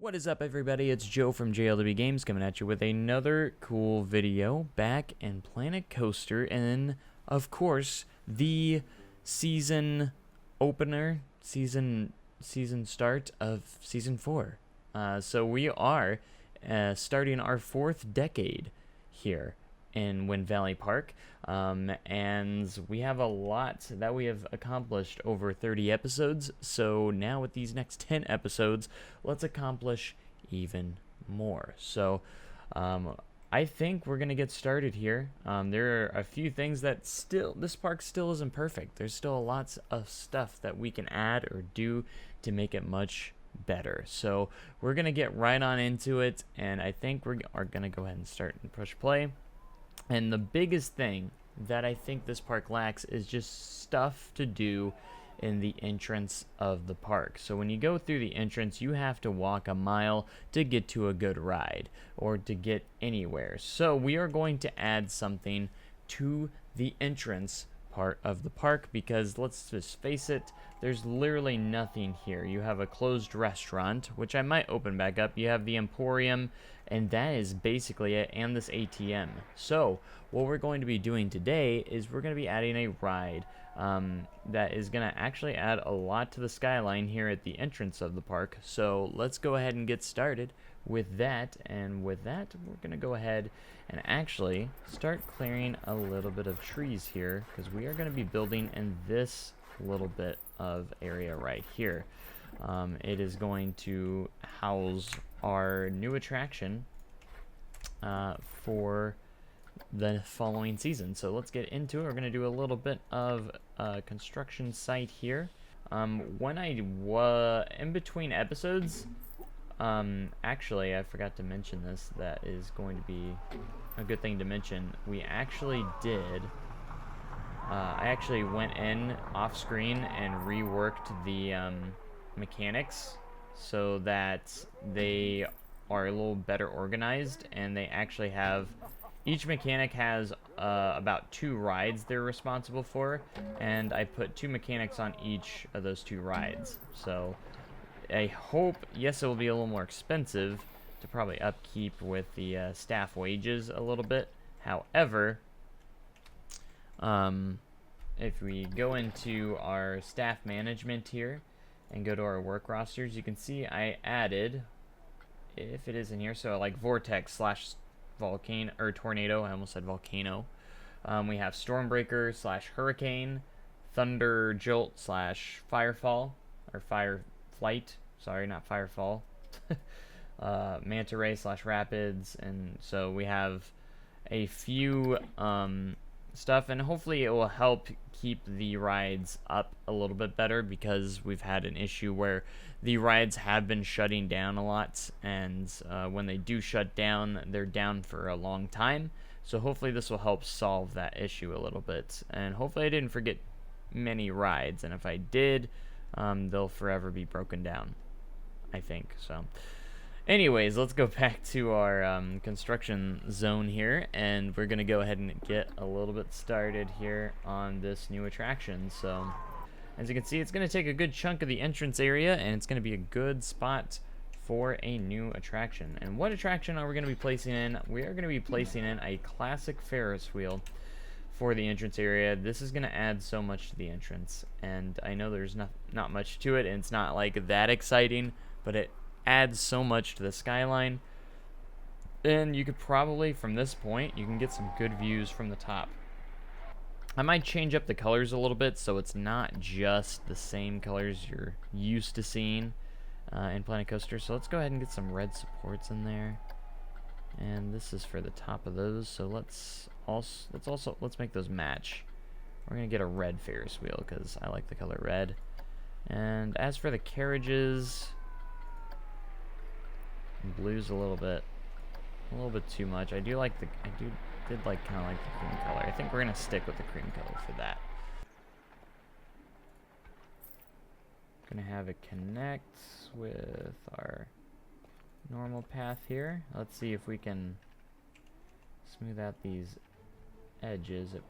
What is up, everybody? It's Joe from JLW Games coming at you with another cool video back in Planet Coaster, and of course the season opener, season start of season 4. So we are starting our 4th decade here in Wind Valley Park, and we have a lot that we have accomplished over 30 episodes. So now with these next 10 episodes, let's accomplish even more. So I think we're gonna get started here. There are a few things that this park still isn't perfect. There's still lots of stuff that we can add or do to make it much better. So we're gonna get right on into it, and I think we are gonna go ahead and start and push play. And the biggest thing that I think this park lacks is just stuff to do in the entrance of the park. So when you go through the entrance, you have to walk a mile to get to a good ride or to get anywhere. So we are going to add something to the entrance part of the park, because let's just face it, there's literally nothing here. You have a closed restaurant, which I might open back up. You have the Emporium, and that is basically it, and this ATM. So what we're going to be doing today is we're going to be adding a ride that is going to actually add a lot to the skyline here at the entrance of the park. So let's go ahead and get started with that, and with that we're going to go ahead and actually start clearing a little bit of trees here, because we are going to be building in this little bit of area right here. It is going to house our new attraction for the following season. So let's get into it. We're going to do a little bit of construction site here. When in between episodes, actually I forgot to mention this, that is going to be a good thing to mention. We actually did I actually went in off screen and reworked the mechanics so that they are a little better organized, and they actually have, each mechanic has about 2 rides they're responsible for, and I put 2 mechanics on each of those 2 rides. So I hope, yes, it will be a little more expensive to probably upkeep with the staff wages a little bit. However, if we go into our staff management here and go to our work rosters, you can see I added, if it is in here, so like vortex / volcano or tornado. I almost said volcano. We have stormbreaker / hurricane, thunder jolt / firefall or fire flight. Sorry, not firefall. Manta ray / rapids. And so we have a few stuff, and hopefully it will help keep the rides up a little bit better, because we've had an issue where the rides have been shutting down a lot, and when they do shut down, they're down for a long time. So hopefully this will help solve that issue a little bit, and hopefully I didn't forget many rides, and if I did, they'll forever be broken down, I think. So anyways, let's go back to our construction zone here, and we're going to go ahead and get a little bit started here on this new attraction. So as you can see, it's going to take a good chunk of the entrance area, and it's going to be a good spot for a new attraction. And what attraction are we going to be placing in? We are going to be placing in a classic Ferris wheel for the entrance area. This is going to add so much to the entrance, and I know there's not much to it, and it's not like that exciting, but it adds so much to the skyline. And you could probably, from this point, you can get some good views from the top. I might change up the colors a little bit so it's not just the same colors you're used to seeing in Planet Coaster. So let's go ahead and get some red supports in there, and this is for the top of those. So let's make those match. We're gonna get a red Ferris wheel because I like the color red. And as for the carriages, blue's a little bit too much. I did like kind of like the cream color. I think we're gonna stick with the cream color for that. Gonna have it connect with our normal path here. Let's see if we can smooth out these edges. It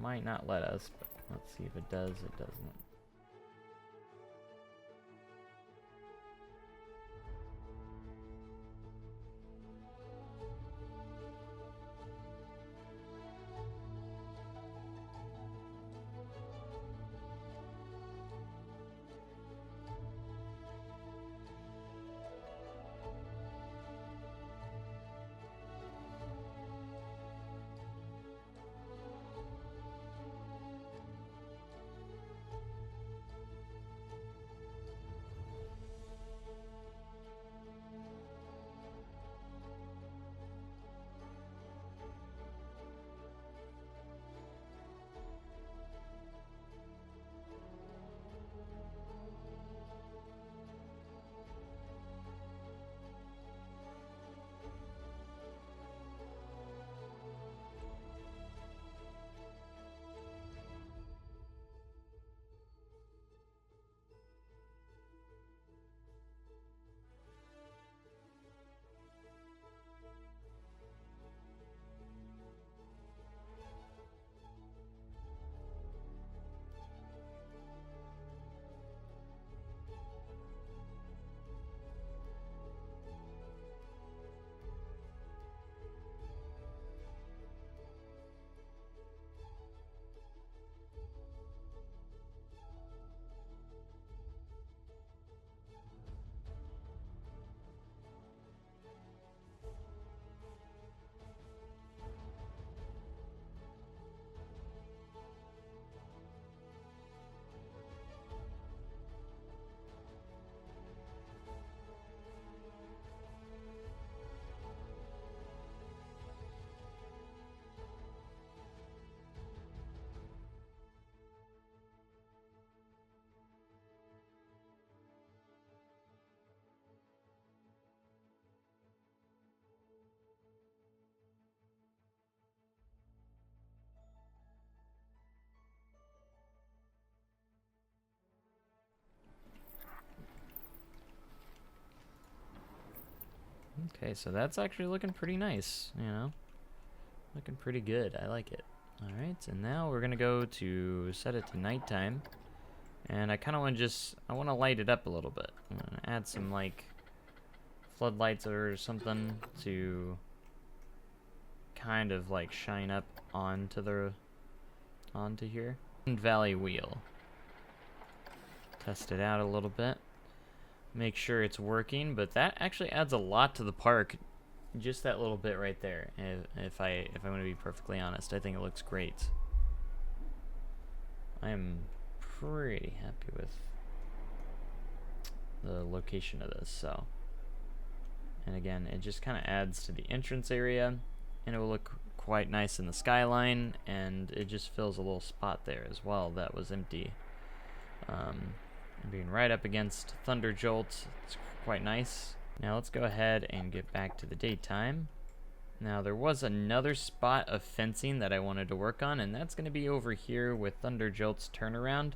might not let us, but let's see if it does. It doesn't. Okay, so that's actually looking pretty nice, you know? Looking pretty good. I like it. Alright, and now we're gonna go to set it to nighttime. And I kinda wanna I wanna light it up a little bit. I'm gonna add some like floodlights or something to kind of like shine up onto here. Valley wheel. Test it out a little bit. Make sure it's working, but that actually adds a lot to the park. Just that little bit right there. If I'm going to be perfectly honest, I think it looks great. I am pretty happy with the location of this. So, and again, it just kind of adds to the entrance area, and it will look quite nice in the skyline, and it just fills a little spot there as well that was empty. Being right up against Thunder Jolt, it's quite nice. Now let's go ahead and get back to the daytime. Now there was another spot of fencing that I wanted to work on, and that's going to be over here with Thunder Jolt's turnaround.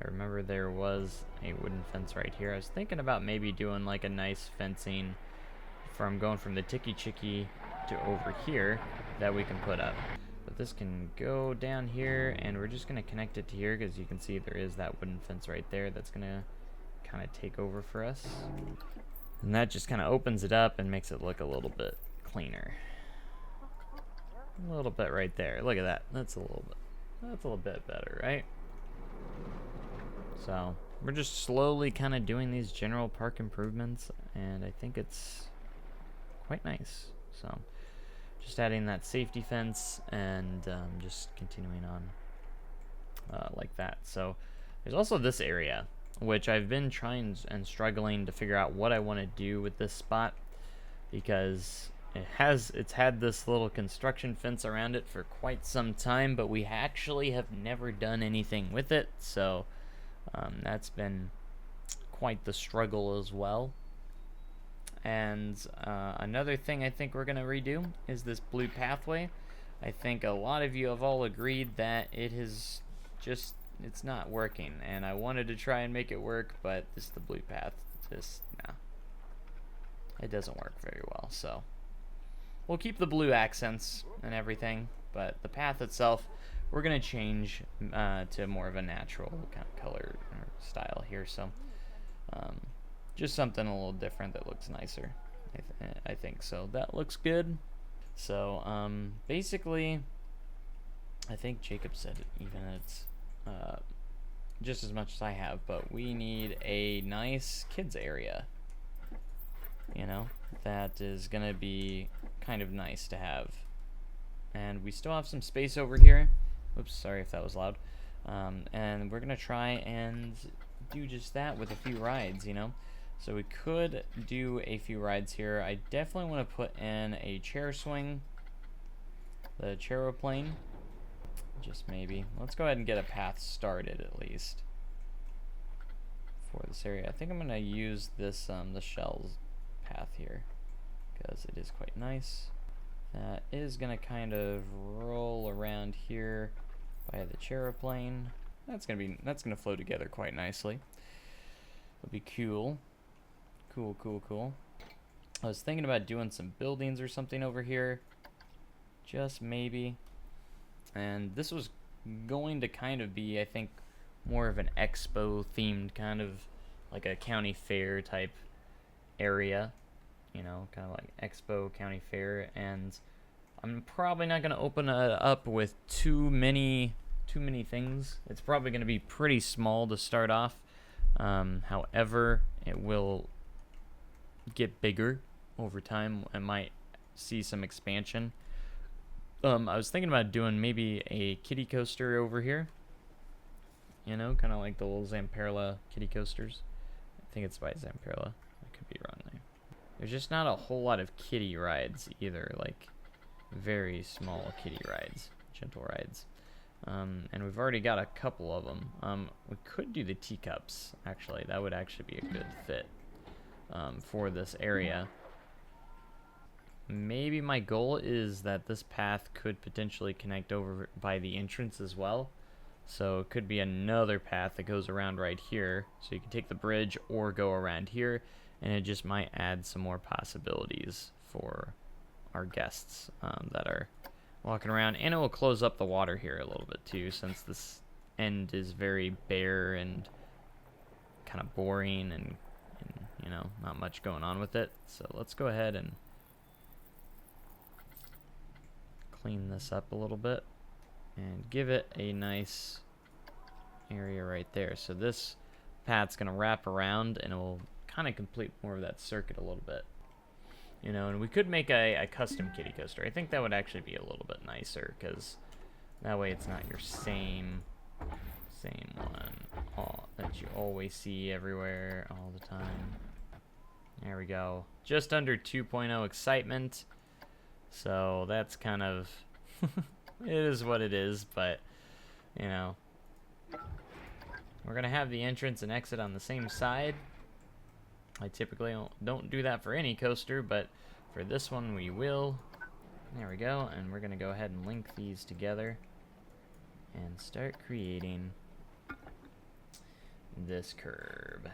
I remember there was a wooden fence right here. I was thinking about maybe doing like a nice fencing from going from the Tiki Chiki to over here that we can put up. But this can go down here, and we're just going to connect it to here because you can see there is that wooden fence right there that's going to kind of take over for us. And that just kind of opens it up and makes it look a little bit cleaner. A little bit right there. Look at that. That's a little bit better, right? So we're just slowly kind of doing these general park improvements, and I think it's quite nice. So just adding that safety fence and just continuing on like that. So there's also this area, which I've been trying and struggling to figure out what I want to do with this spot, because it's had this little construction fence around it for quite some time, but we actually have never done anything with it. So that's been quite the struggle as well. And another thing I think we're going to redo is this blue pathway. I think a lot of you have all agreed that it's not working, and I wanted to try and make it work, but the blue path, it doesn't work very well. So we'll keep the blue accents and everything, but the path itself, we're going to change to more of a natural kind of color or style here. So just something a little different that looks nicer, I think. So that looks good. So basically, I think Jacob said it, even it's just as much as I have, but we need a nice kids area, you know, that is gonna be kind of nice to have. And we still have some space over here. Oops, sorry if that was loud. And we're gonna try and do just that with a few rides, you know. So we could do a few rides here. I definitely want to put in a chair swing, the Chairplane, just maybe. Let's go ahead and get a path started at least for this area. I think I'm gonna use this the shells path here because it is quite nice. That is gonna kind of roll around here by the Chairplane. That's gonna flow together quite nicely. It'll be cool. Cool. I was thinking about doing some buildings or something over here, just maybe. And this was going to kind of be, I think, more of an expo themed kind of like a county fair type area, you know, kind of like expo county fair. And I'm probably not going to open it up with too many things. It's probably going to be pretty small to start off. However, it will get bigger over time. I might see some expansion. I was thinking about doing maybe a kiddie coaster over here, you know, kind of like the little Zamperla kiddie coasters. I think it's by Zamperla. I could be wrong there. There's just not a whole lot of kiddie rides either, like very small kiddie rides, gentle rides. And we've already got a couple of them. We could do the teacups, actually. That would actually be a good fit for this area. Maybe my goal is that this path could potentially connect over by the entrance as well. So it could be another path that goes around right here. So you can take the bridge or go around here, and it just might add some more possibilities for our guests that are walking around. And it will close up the water here a little bit too, since this end is very bare and kind of boring and you know, not much going on with it. So let's go ahead and clean this up a little bit and give it a nice area right there. So this path's gonna wrap around and it will kind of complete more of that circuit a little bit. You know, and we could make a custom kitty coaster. I think that would actually be a little bit nicer, because that way it's not your same one that you always see everywhere all the time. There we go. Just under 2.0 excitement. So that's kind of it is what it is, but you know, we're gonna have the entrance and exit on the same side. I typically don't do that for any coaster, but for this one we will. There we go, and we're gonna go ahead and link these together and start creating this curb.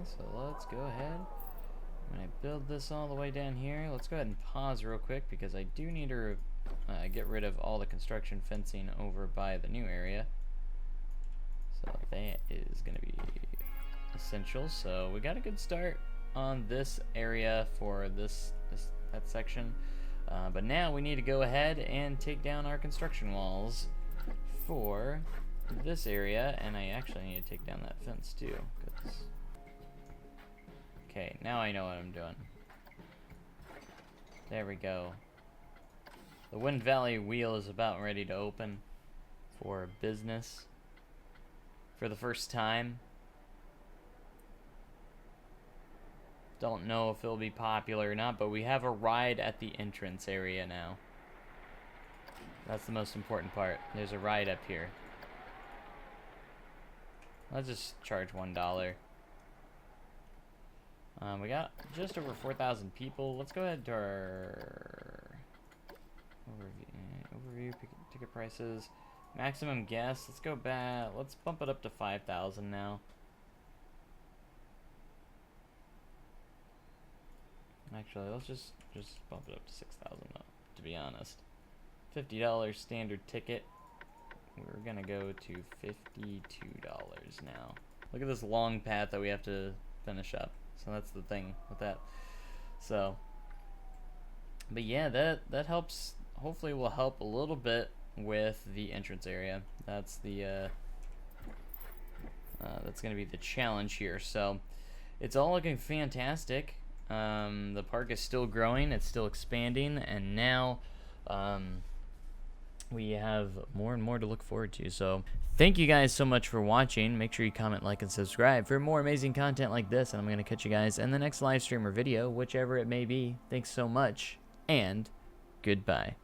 so let's go ahead. When I build this all the way down here, let's go ahead and pause real quick because I do need to get rid of all the construction fencing over by the new area. So that is going to be essential. So we got a good start on this area for that section. But now we need to go ahead and take down our construction walls for this area, and I actually need to take down that fence too. Okay, now I know what I'm doing. There we go. The Wind Valley wheel is about ready to open for business for the first time. Don't know if it'll be popular or not, but we have a ride at the entrance area now. That's the most important part. There's a ride up here. Let's just charge $1. We got just over 4,000 people. Let's go ahead to our overview ticket prices. Maximum guest. Let's go back. Let's bump it up to 5,000 now. Actually, let's just bump it up to 6,000 to be honest. $50 standard ticket. We're gonna go to $52 now. Look at this long path that we have to finish up. So that's the thing with that. So, but yeah, that helps. Hopefully, will help a little bit with the entrance area. That's the that's gonna be the challenge here. So, it's all looking fantastic. The park is still growing. It's still expanding, and now we have more and more to look forward to. So thank you guys so much for watching. Make sure you comment, like, and subscribe for more amazing content like this, and I'm going to catch you guys in the next live stream or video, whichever it may be. Thanks so much, and goodbye.